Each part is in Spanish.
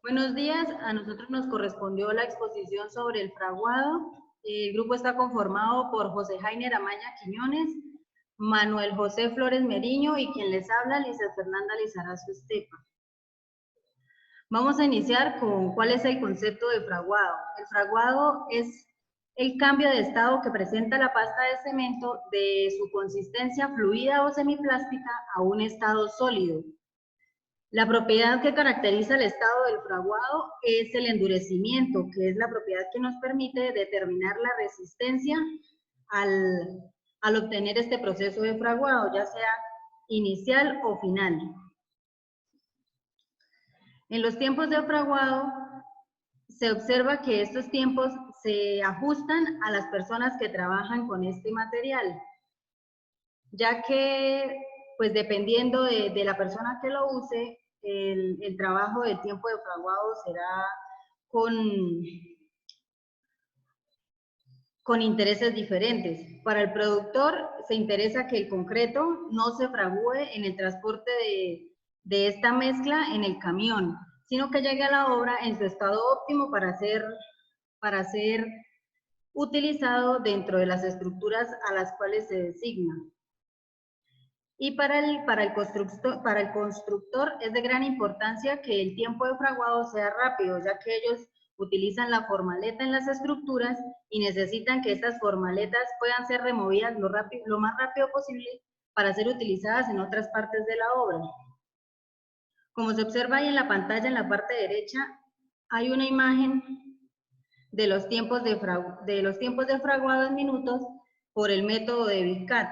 Buenos días, a nosotros nos correspondió la exposición sobre el fraguado. El grupo está conformado por José Jainer Amaña Quiñones, Manuel José Flores Meriño y quien les habla, Lisa Fernanda Lizarazo Estepa. Vamos a iniciar con cuál es el concepto de fraguado. El fraguado es el cambio de estado que presenta la pasta de cemento de su consistencia fluida o semiplástica a un estado sólido. La propiedad que caracteriza el estado del fraguado es el endurecimiento, que es la propiedad que nos permite determinar la resistencia al obtener este proceso de fraguado, ya sea inicial o final. En los tiempos de fraguado se observa que estos tiempos se ajustan a las personas que trabajan con este material, ya que pues dependiendo de la persona que lo use, el trabajo del tiempo de fraguado será con intereses diferentes. Para el productor se interesa que el concreto no se fragúe en el transporte de esta mezcla en el camión, sino que llegue a la obra en su estado óptimo para ser utilizado dentro de las estructuras a las cuales se designa. Y para el constructor es de gran importancia que el tiempo de fraguado sea rápido, ya que ellos utilizan la formaleta en las estructuras y necesitan que estas formaletas puedan ser removidas lo más rápido posible para ser utilizadas en otras partes de la obra. Como se observa ahí en la pantalla, en la parte derecha, hay una imagen de los tiempos de fraguado en minutos por el método de Vicat,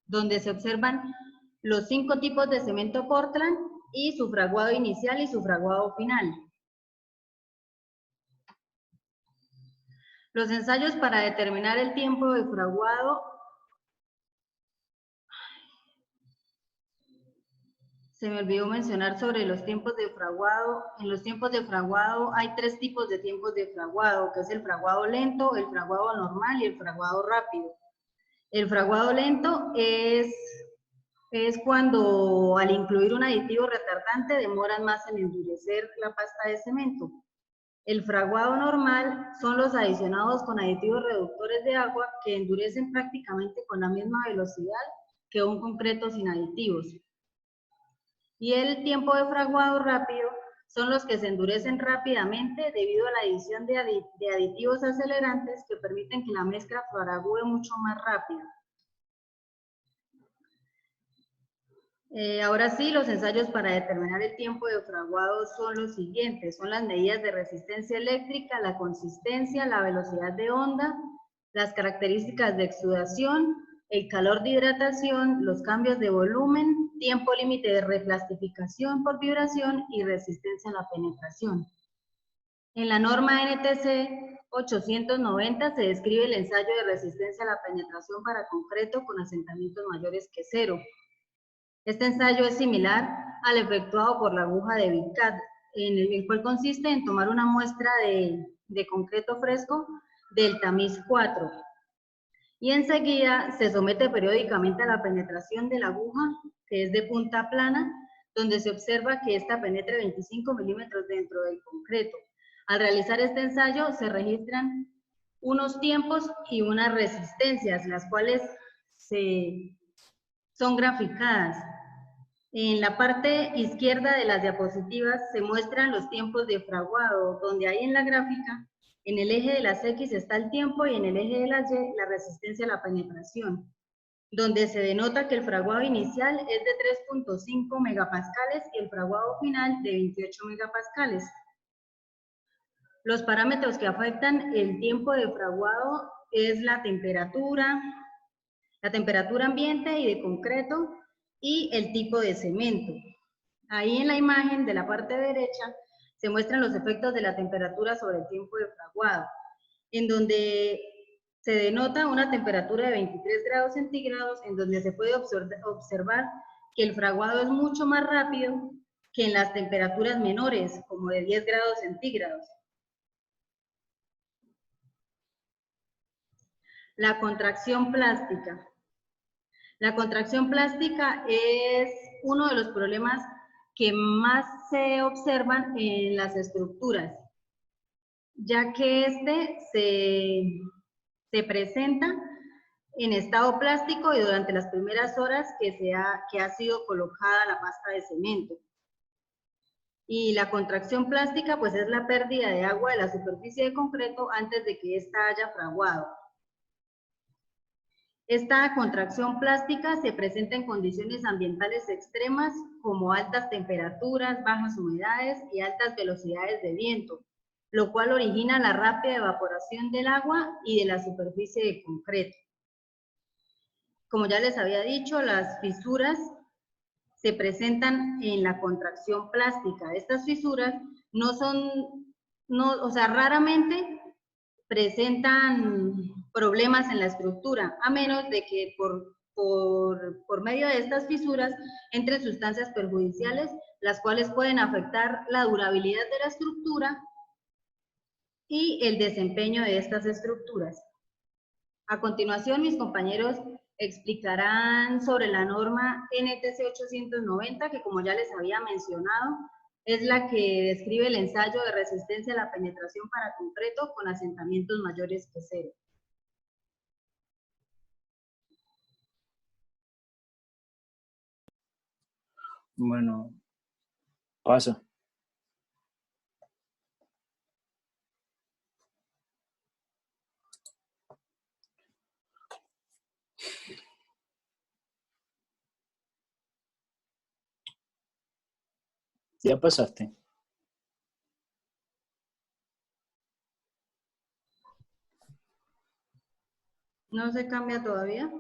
donde se observan los 5 tipos de cemento Portland y su fraguado inicial y su fraguado final. Los ensayos para determinar el tiempo de fraguado. Se me olvidó mencionar sobre los tiempos de fraguado. En los tiempos de fraguado hay 3 tipos de tiempos de fraguado, que es el fraguado lento, el fraguado normal y el fraguado rápido. El fraguado lento es cuando al incluir un aditivo retardante demoran más en endurecer la pasta de cemento. El fraguado normal son los adicionados con aditivos reductores de agua que endurecen prácticamente con la misma velocidad que un concreto sin aditivos. Y el tiempo de fraguado rápido son los que se endurecen rápidamente debido a la adición de aditivos acelerantes que permiten que la mezcla fragúe mucho más rápido. Ahora sí, los ensayos para determinar el tiempo de fraguado son los siguientes. Son las medidas de resistencia eléctrica, la consistencia, la velocidad de onda, las características de exudación, el calor de hidratación, los cambios de volumen, tiempo límite de replastificación por vibración y resistencia a la penetración. En la norma NTC 890 se describe el ensayo de resistencia a la penetración para concreto con asentamientos mayores que 0. Este ensayo es similar al efectuado por la aguja de Vicat, en el cual consiste en tomar una muestra de concreto fresco del tamiz 4 y enseguida se somete periódicamente a la penetración de la aguja, que es de punta plana, donde se observa que ésta penetre 25 milímetros dentro del concreto. Al realizar este ensayo se registran unos tiempos y unas resistencias, las cuales son graficadas. En la parte izquierda de las diapositivas se muestran los tiempos de fraguado, donde ahí en la gráfica, en el eje de las X está el tiempo y en el eje de las Y la resistencia a la penetración, donde se denota que el fraguado inicial es de 3.5 megapascales y el fraguado final de 28 megapascales. Los parámetros que afectan el tiempo de fraguado es la temperatura ambiente y de concreto y el tipo de cemento. Ahí en la imagen de la parte derecha se muestran los efectos de la temperatura sobre el tiempo de fraguado, en donde se denota una temperatura de 23 grados centígrados, en donde se puede observar que el fraguado es mucho más rápido que en las temperaturas menores, como de 10 grados centígrados. La contracción plástica. La contracción plástica es uno de los problemas que más se observan en las estructuras, ya que se presenta en estado plástico y durante las primeras horas que ha sido colocada la pasta de cemento. Y la contracción plástica, pues es la pérdida de agua de la superficie de concreto antes de que ésta haya fraguado. Esta contracción plástica se presenta en condiciones ambientales extremas como altas temperaturas, bajas humedades y altas velocidades de viento, lo cual origina la rápida evaporación del agua y de la superficie de concreto. Como ya les había dicho, las fisuras se presentan en la contracción plástica. Estas fisuras raramente presentan problemas en la estructura, a menos de que por medio de estas fisuras entren sustancias perjudiciales, las cuales pueden afectar la durabilidad de la estructura y el desempeño de estas estructuras. A continuación, mis compañeros explicarán sobre la norma NTC 890, que como ya les había mencionado, es la que describe el ensayo de resistencia a la penetración para concreto con asentamientos mayores que 0. Bueno, pasa. Ya pasaste. ¿No se cambia todavía?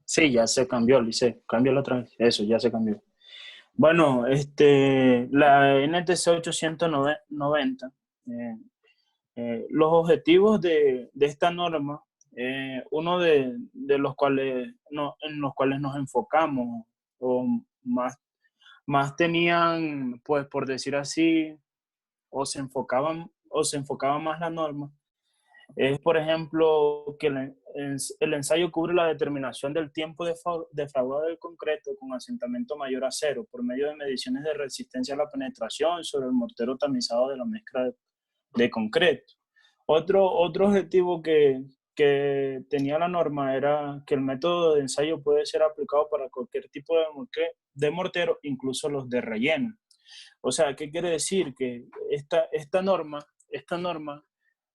Sí, ya se cambió, Lice. Cámbialo otra vez. Eso, ya se cambió. Bueno, la NTC 890, los objetivos de esta norma, uno de los cuales en los cuales nos enfocamos, o más tenían, pues por decir así, o se enfocaba más la norma, es, por ejemplo, que el ensayo cubre la determinación del tiempo de fraguado del concreto con asentamiento mayor a 0 por medio de mediciones de resistencia a la penetración sobre el mortero tamizado de la mezcla de concreto. Otro objetivo que tenía la norma era que el método de ensayo puede ser aplicado para cualquier tipo de mortero, incluso los de relleno. O sea, ¿qué quiere decir? Que esta norma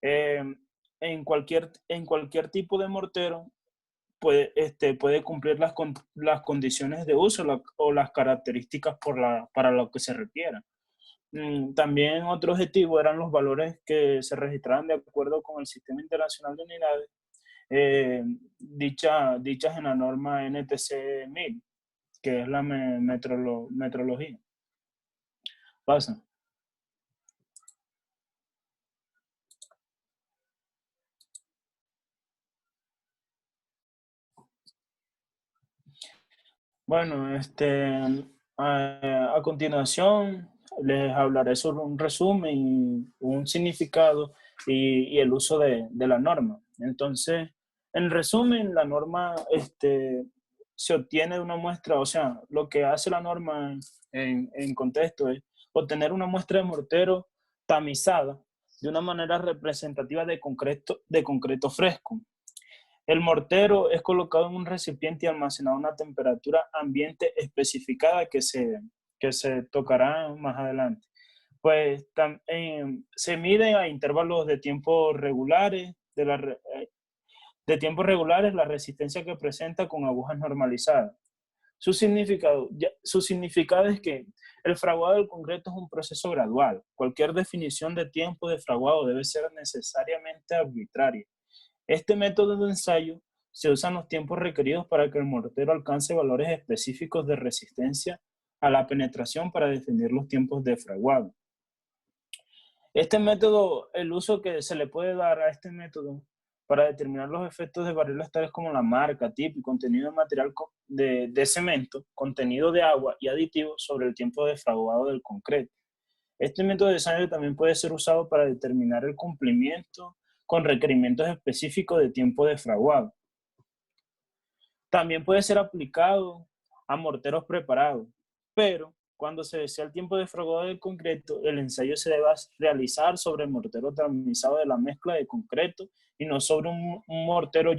eh, en cualquier tipo de mortero puede cumplir las condiciones de uso o las características para lo que se requiera. También otro objetivo eran los valores que se registraban de acuerdo con el Sistema Internacional de Unidades, dichas en la norma NTC 1000, que es la metrología. Pasa. Bueno, a continuación les hablaré sobre un resumen y un significado y el uso de la norma. Entonces, en resumen, la norma se obtiene de una muestra, o sea, lo que hace la norma en contexto es obtener una muestra de mortero tamizada de una manera representativa de concreto fresco. El mortero es colocado en un recipiente y almacenado a una temperatura ambiente especificada que se tocará más adelante. Pues se mide a intervalos de tiempo regulares, la resistencia que presenta con agujas normalizadas. Su significado es que el fraguado del concreto es un proceso gradual. Cualquier definición de tiempo de fraguado debe ser necesariamente arbitraria. Este método de ensayo se usa en los tiempos requeridos para que el mortero alcance valores específicos de resistencia a la penetración para definir los tiempos de fraguado. Este método, el uso que se le puede dar a este método para determinar los efectos de variables tales como la marca, tipo y contenido de material de cemento, contenido de agua y aditivos sobre el tiempo de fraguado del concreto. Este método de ensayo también puede ser usado para determinar el cumplimiento con requerimientos específicos de tiempo de fraguado. También puede ser aplicado a morteros preparados. pero cuando se desea el tiempo de fraguado del concreto, el ensayo se debe realizar sobre el mortero tamizado de la mezcla de concreto y no sobre un mortero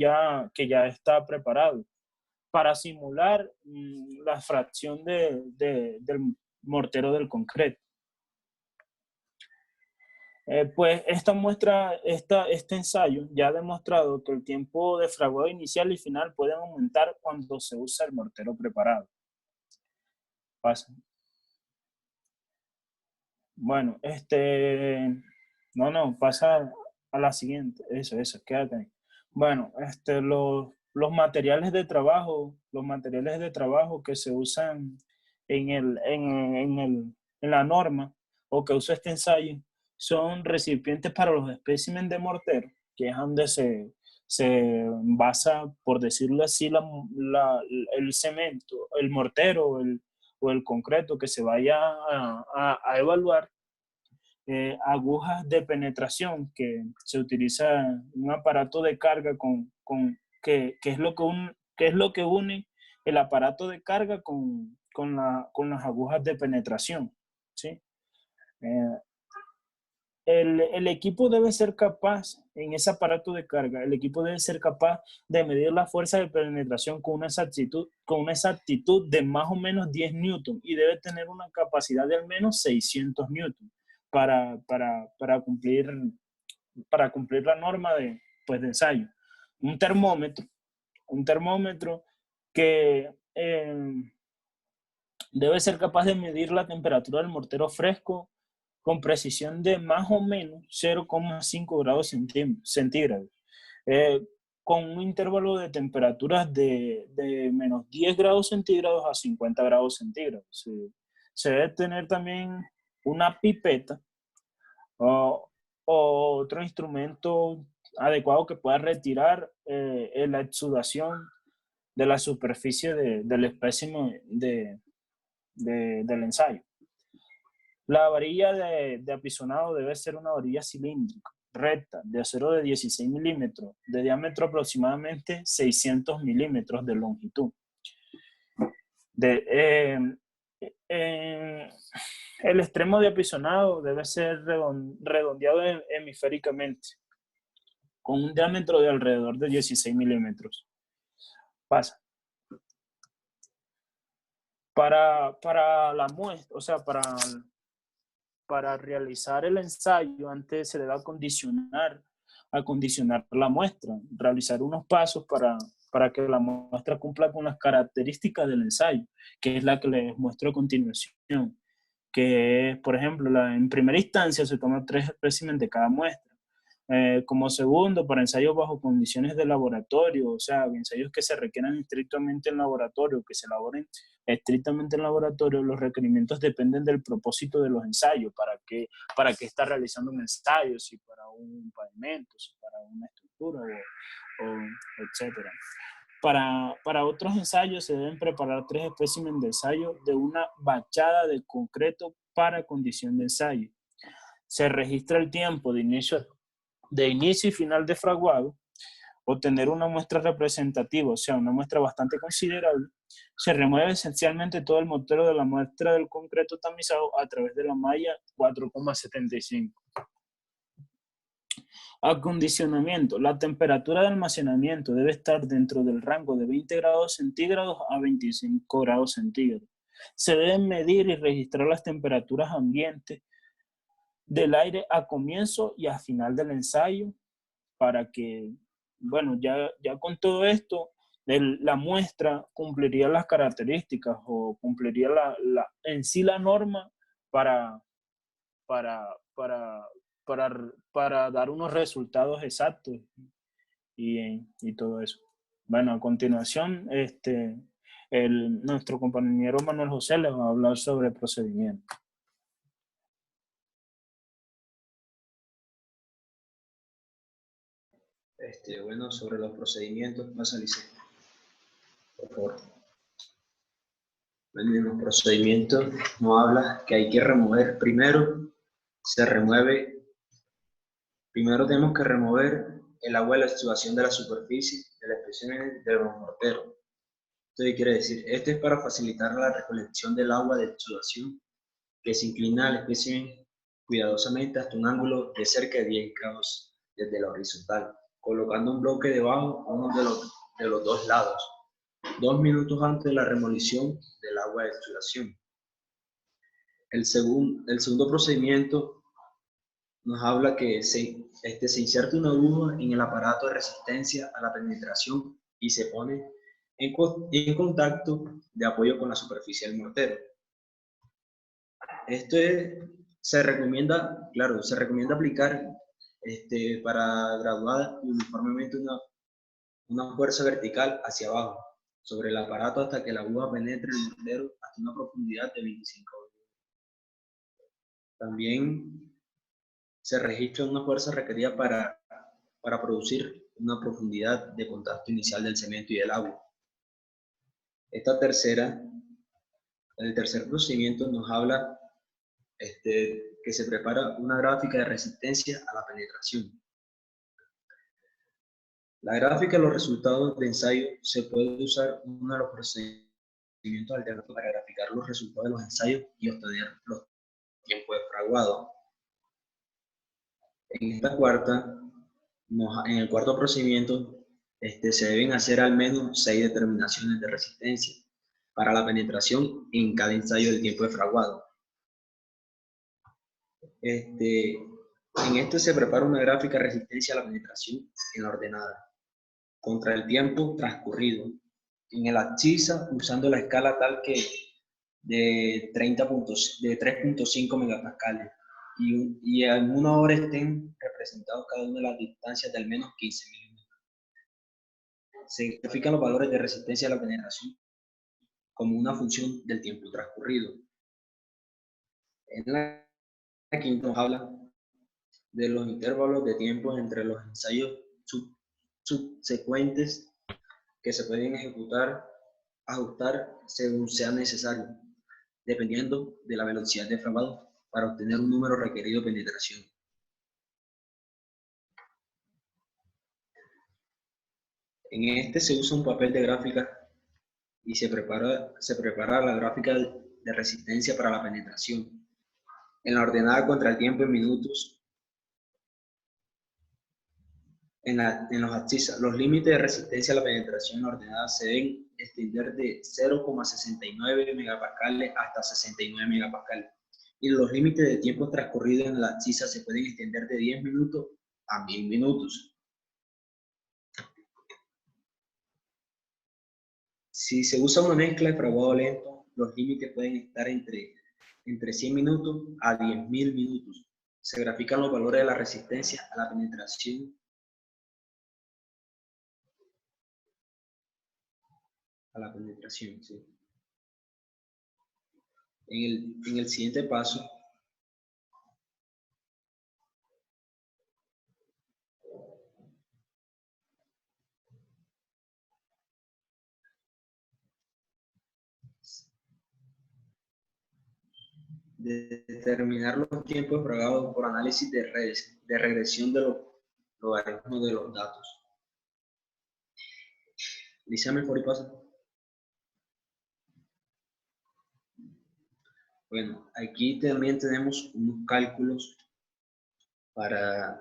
que ya está preparado, para simular la fracción del mortero del concreto. Pues este ensayo ya ha demostrado que el tiempo de fraguado inicial y final puede aumentar cuando se usa el mortero preparado. Pasa. Bueno, no, pasa a la siguiente. Eso, quédate ahí. Bueno, los materiales de trabajo que se usan en la norma o que usa este ensayo son recipientes para los espécimen de mortero, que es donde se basa, por decirlo así, el cemento, el mortero o el concreto que se vaya a evaluar. Agujas de penetración, que se utiliza un aparato de carga que es lo que une el aparato de carga con las agujas de penetración, ¿sí? El equipo debe ser capaz, en ese aparato de carga, el equipo debe ser capaz de medir la fuerza de penetración con una exactitud de más o menos 10 newton y debe tener una capacidad de al menos 600 newton para cumplir la norma de ensayo. Un termómetro que debe ser capaz de medir la temperatura del mortero fresco con precisión de más o menos 0,5 grados centígrados, con un intervalo de temperaturas de menos 10 grados centígrados a 50 grados centígrados. Se debe tener también una pipeta o otro instrumento adecuado que pueda retirar la exudación de la superficie del espécimen del ensayo. La varilla de apisonado debe ser una varilla cilíndrica, recta, de acero de 16 milímetros, de diámetro aproximadamente 600 milímetros de longitud. El extremo de apisonado debe ser redondeado hemisféricamente, con un diámetro de alrededor de 16 milímetros. Pasa. Para la muestra, o sea, para realizar el ensayo, antes se debe acondicionar la muestra, realizar unos pasos para que la muestra cumpla con las características del ensayo, que es la que les muestro a continuación, que es, por ejemplo, en primera instancia se toman 3 especímenes de cada muestra. Como segundo, para ensayos bajo condiciones de laboratorio, o sea, ensayos que se requieran estrictamente en laboratorio, que se elaboren estrictamente en laboratorio, los requerimientos dependen del propósito de los ensayos, para qué está realizando un ensayo, si para un pavimento, si para una estructura, etcétera. Para otros ensayos se deben preparar 3 especímenes de ensayo de una bachada de concreto para condición de ensayo. Se registra el tiempo de inicio y final de fraguado, obtener una muestra representativa, o sea, una muestra bastante considerable. Se remueve esencialmente todo el mortero de la muestra del concreto tamizado a través de la malla 4,75. Acondicionamiento. La temperatura de almacenamiento debe estar dentro del rango de 20 grados centígrados a 25 grados centígrados. Se deben medir y registrar las temperaturas ambientes del aire a comienzo y a final del ensayo, para que, bueno, ya con todo esto, la muestra cumpliría las características o cumpliría en sí la norma para dar unos resultados exactos y todo eso. Bueno, a continuación, nuestro compañero Manuel José les va a hablar sobre el procedimiento. Bueno, sobre los procedimientos, pasa Alicia, por favor. Bueno, en los procedimientos nos habla que hay que remover primero, primero tenemos que remover el agua de la exudación de la superficie del espécimen de los morteros. ¿Esto qué quiere decir? Esto es para facilitar la recolección del agua de exudación que se inclina al espécimen cuidadosamente hasta un ángulo de cerca de 10 grados desde la horizontal, colocando un bloque debajo uno de los dos lados, 2 minutos antes de la remolición del agua de exudación. El segundo procedimiento nos habla que se inserta una aguja en el aparato de resistencia a la penetración y se pone en contacto de apoyo con la superficie del mortero. Se recomienda aplicar para graduar uniformemente una fuerza vertical hacia abajo sobre el aparato hasta que la aguja penetre el mortero hasta una profundidad de 25 metros. También se registra una fuerza requerida para producir una profundidad de contacto inicial del cemento y del agua. El tercer procedimiento nos habla que se prepara una gráfica de resistencia a la penetración. La gráfica de los resultados de ensayo se puede usar uno de los procedimientos alternativos para graficar los resultados de los ensayos y obtener los tiempos de fraguado. En el cuarto procedimiento, se deben hacer al menos 6 determinaciones de resistencia para la penetración en cada ensayo del tiempo de fraguado. En esto se prepara una gráfica de resistencia a la penetración en la ordenada, contra el tiempo transcurrido, en el abscissa usando la escala tal que de 3.5 megapascales y en una hora estén representados cada una de las distancias de al menos 15 milímetros. Se grafican los valores de resistencia a la penetración como una función del tiempo transcurrido. En la quinta nos habla de los intervalos de tiempo entre los ensayos subsecuentes que se pueden ajustar según sea necesario, dependiendo de la velocidad de fraguado para obtener un número requerido de penetración. En se usa un papel de gráfica y se prepara la gráfica de resistencia para la penetración. En la ordenada contra el tiempo en minutos, en los abscissas, los límites de resistencia a la penetración ordenada se deben extender de 0,69 megapascales hasta 69 megapascales. Y los límites de tiempo transcurrido en la abscissa se pueden extender de 10 minutos a 1000 minutos. Si se usa una mezcla de fraguado lento, los límites pueden estar entre 100 minutos a 10.000 minutos. Se grafican los valores de la resistencia a la penetración sí. En el siguiente paso, de determinar los tiempos fragados por análisis de regresión de los logaritmos de los datos. Dígame por ahí pasa. Bueno, aquí también tenemos unos cálculos para...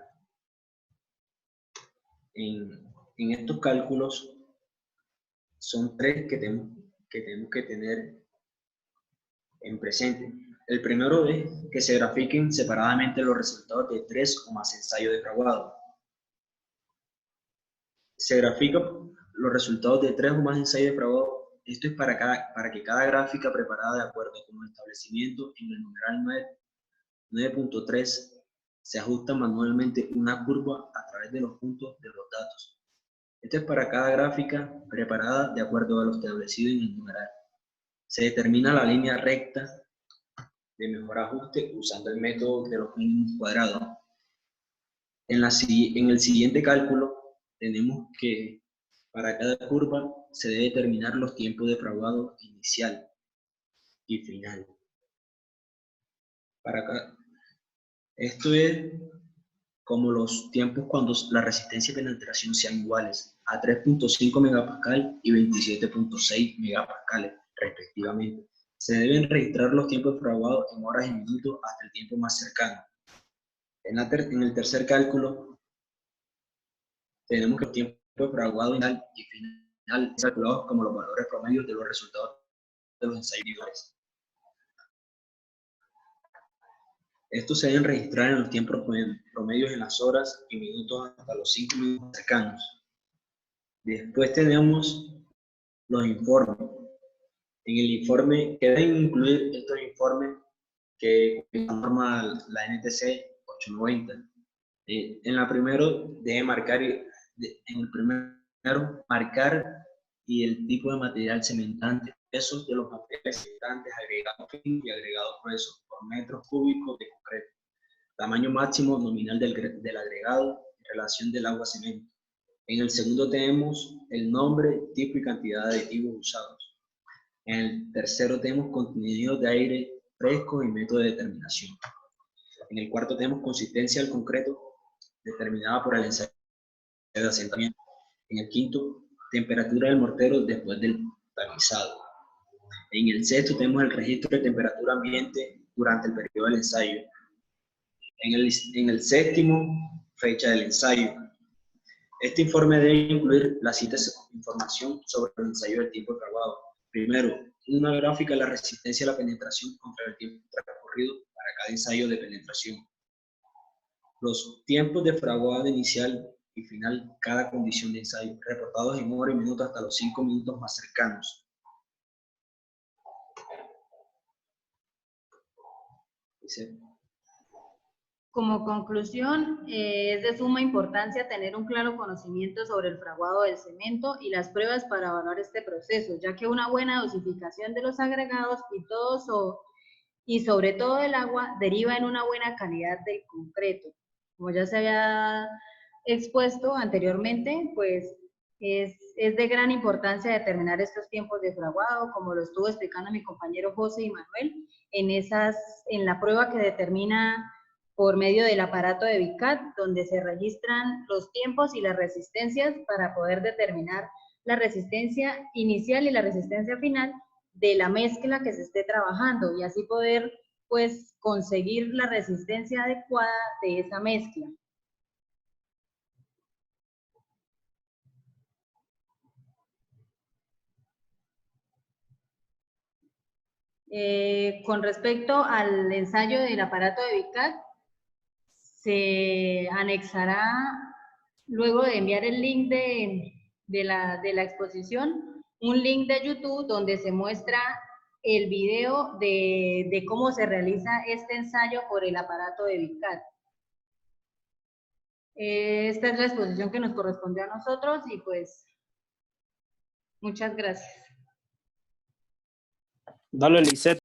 En estos cálculos son 3 que tenemos que tener en presente. El primero es que se grafiquen separadamente los resultados de 3 o más ensayos de fraguado. Se grafican los resultados de 3 o más ensayos de fraguado. Esto es para que cada gráfica preparada de acuerdo con el establecimiento en el numeral 9.3 se ajusta manualmente una curva a través de los puntos de los datos. Esto es para cada gráfica preparada de acuerdo a lo establecido en el numeral. Se determina la línea recta de mejor ajuste usando el método de los mínimos cuadrados. En el siguiente cálculo tenemos que para cada curva se debe determinar los tiempos de fraguado inicial y final. Esto es como los tiempos cuando la resistencia y penetración sean iguales a 3.5 megapascal y 27.6 megapascales, respectivamente. Se deben registrar los tiempos de fraguado en horas y minutos hasta el tiempo más cercano. En el tercer cálculo, tenemos que el tiempo de fraguado inicial y final son calculados como los valores promedios de los resultados de los ensayos individuales. Estos se deben registrar en los tiempos promedios en las horas y minutos hasta los 5 minutos cercanos. Después tenemos los informes. En el informe, que deben incluir estos informes que norma la NTC 890. En la primero debe marcar, en el primero, marcar y el tipo de material cementante, pesos de los materiales cementantes, agregados finos y agregados gruesos por metros cúbicos de concreto, tamaño máximo nominal del agregado en relación del agua cemento. En el segundo tenemos el nombre, tipo y cantidad de aditivos usados. En el tercero tenemos contenido de aire fresco y método de determinación. En el cuarto tenemos consistencia del concreto determinada por el ensayo de asentamiento. En el quinto, temperatura del mortero después del tamizado. En el sexto tenemos el registro de temperatura ambiente durante el periodo del ensayo. En el séptimo, fecha del ensayo. Este informe debe incluir la siguiente información sobre el ensayo del tiempo de fraguado. Primero, una gráfica de la resistencia a la penetración contra el tiempo transcurrido para cada ensayo de penetración. Los tiempos de fraguado inicial y final cada condición de ensayo, reportados en hora y minutos hasta los 5 minutos más cercanos. Dice. Como conclusión, es de suma importancia tener un claro conocimiento sobre el fraguado del cemento y las pruebas para evaluar este proceso, ya que una buena dosificación de los agregados y sobre todo el agua deriva en una buena calidad del concreto. Como ya se había expuesto anteriormente, pues es de gran importancia determinar estos tiempos de fraguado, como lo estuvo explicando mi compañero José y Manuel, en la prueba que determina por medio del aparato de Vicat, donde se registran los tiempos y las resistencias para poder determinar la resistencia inicial y la resistencia final de la mezcla que se esté trabajando y así poder pues conseguir la resistencia adecuada de esa mezcla. Con respecto al ensayo del aparato de Vicat, se anexará, luego de enviar el link de la exposición, un link de YouTube donde se muestra el video de cómo se realiza este ensayo por el aparato de Vicat. Esta es la exposición que nos correspondió a nosotros y pues muchas gracias. Dale, Lisette.